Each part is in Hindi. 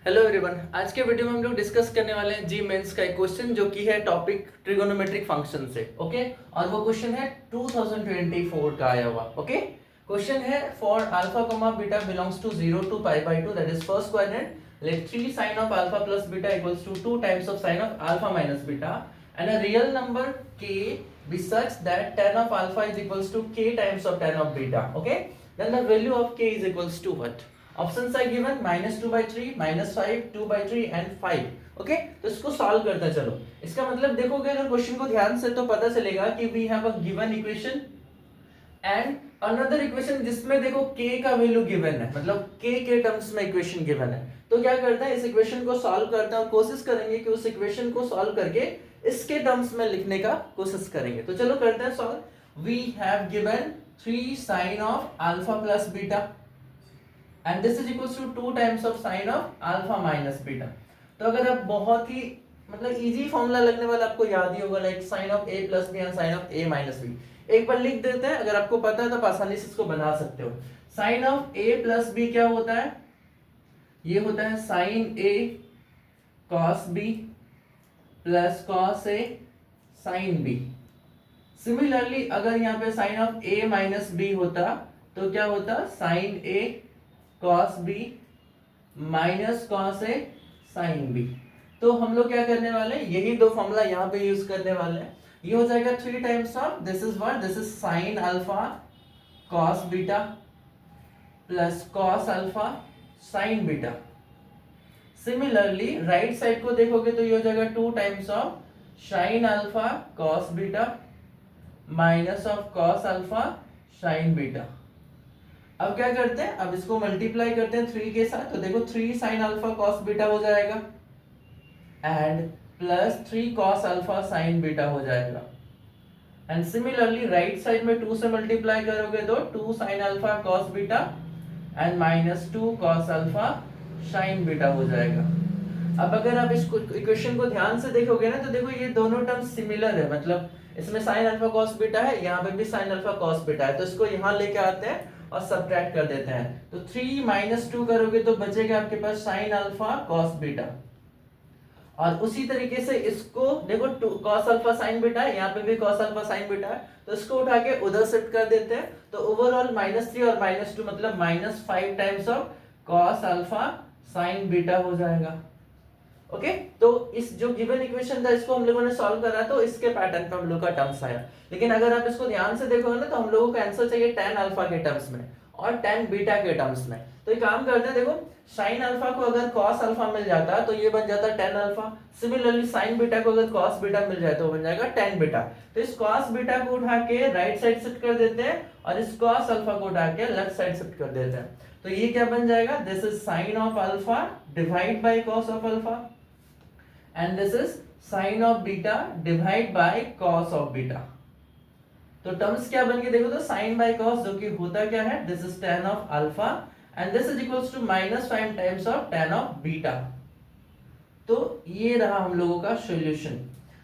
हेलो एवरीवन, आज के वीडियो में हम लोग डिस्कस करने वाले हैं जी मेंस का एक क्वेश्चन जो कि है टॉपिक ट्रिगोनोमेट्रिक फंक्शन से। ओके, और वो क्वेश्चन है 2024 का आया हुआ। ओके, क्वेश्चन है for alpha comma beta belongs to 0 to pi by 2 that is first quadrant let 3 sin of alpha plus beta equals to 2 times of sin of alpha minus beta and a real number k be such that tan of alpha is equals to k times of tan of beta. Okay, then the value of k is equals to what? Options are given -2/3, -5, 2/3 and 5। Okay, तो इसको सॉल्व करते हैं। चलो, इसका मतलब देखोगे अगर क्वेश्चन को ध्यान से तो पता चलेगा कि we have a given equation and another equation जिसमें देखो k का वैल्यू गिवन है, मतलब k के टर्म्स में इक्वेशन गिवन है। तो क्या करते हैं, इस इक्वेशन को सॉल्व करते हैं और कोशिश करेंगे कि उस इक्वेशन को सॉल्व करके इसके टर्म्स में लिखने का कोशिश करेंगे। तो चलो करते हैं solve. We have given 3 sin of alpha plus beta and this is equals to 2 times of sin of alpha minus beta। तो अगर आप बहुत ही मतलब इजी फॉर्मूला लगने वाला आपको याद ही होगा, like sin of a plus b and sin of a minus b। एक बार लिख देते हैं, अगर आपको पता है तो आप आसानी से इसको बना सकते हो। sin of a plus b क्या होता है? ये होता है sin a cos b plus cos a sin b। Similarly अगर यहाँ पे sin of a minus b होता तो क्या होता? sin a cos b minus cos a sin b। तो हम लोग क्या करने वाले हैं, यही दो फॉर्मूला यहाँ पे यूज करने वाले हैं। ये हो जाएगा 3 times of this is what, this is sin alpha cos beta plus cos alpha sin beta. Similarly right side को देखोगे तो ये हो जाएगा 2 times of sin alpha cos beta minus of cos alpha sin beta. अब क्या करते हैं, अब इसको मल्टीप्लाई करते हैं 3 के साथ। तो देखो 3 sin अल्फा cos बीटा हो जाएगा and plus 3 cos alpha sin beta हो जाएगा। एंड सिमिलरली राइट साइड में 2 से मल्टीप्लाई करोगे तो 2 sin alpha cos beta and minus 2 cos alpha sin beta हो जाएगा। अब अगर आप इस इक्वेशन को ध्यान से देखोगे ना तो देखो ये दोनों टर्म सिमिलर है, मतलब इसमें sin अल्फा cos बीटा है, यहाँ पे भी sin अल्फा cos बीटा है। तो इसको यहाँ लेके आते हैं और सब्ट्रैक्ट कर देते हैं। तो 3 - 2 करोगे तो बचेगा आपके पास sin अल्फा cos बीटा। और उसी तरीके से इसको देखो cos अल्फा sin बीटा है, यहाँ पे भी cos अल्फा sin बीटा है, तो इसको उठा के उधर शिफ्ट कर देते हैं। तो ओवरऑल -3 और -2 मतलब -5 times of cos alpha sin beta हो जाएगा। ओके, तो इस जो गिवन इक्वेशन था इसको हम लोगों ने सॉल्व करा तो इसके पैटर्न पे हम लोग का टर्म्स आया। लेकिन अगर आप इसको ध्यान से देखोगे ना तो हम लोगों को आंसर चाहिए tan अल्फा के टर्म्स में और tan बीटा के टर्म्स में। तो एक काम करते हैं, देखो sin अल्फा को अगर cos अल्फा मिल जाता तो ये बन जाता tan alpha. Similarly sin beta को अगर cos बीटा मिल जाए तो बन जाएगा tan बीटा। तो इस cos बीटा को उठा के राइट साइड शिफ्ट कर देते हैं और इस cos अल्फा को उठा के लेफ्ट साइड शिफ्ट कर देते हैं। तो ये क्या बन जाएगा, this is sin of alpha divide by cos of alpha and this is sin of beta divide by cos of beta। तो टर्म्स क्या बन के देखो तो sin by cos जो कि होता क्या है, this is tan of alpha and this is equals to -5 times of tan of beta। तो ये रहा हम लोगों का सॉल्यूशन,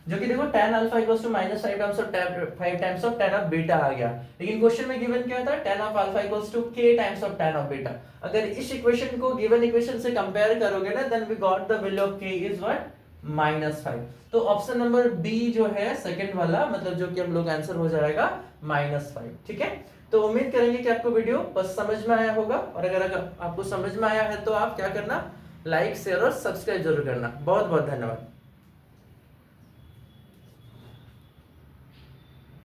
जो कि देखो tan alpha equals to -5 times of 5 times of tan of beta आ गया। लेकिन क्वेश्चन में गिवन क्या था, tan of alpha equals to k times of tan of beta। अगर इस इक्वेशन को गिवन इक्वेशन से कंपेयर करोगे ना then we got the value of k is what, -5। तो ऑप्शन नंबर बी जो है सेकंड वाला, मतलब जो कि हम लोग आंसर हो जाएगा -5। ठीक है, तो उम्मीद करेंगे कि आपको वीडियो बस समझ में आया होगा। और अगर आपको समझ में आया है तो आप क्या करना, लाइक शेयर और सब्सक्राइब जरूर करना। बहुत बहुत धन्यवाद।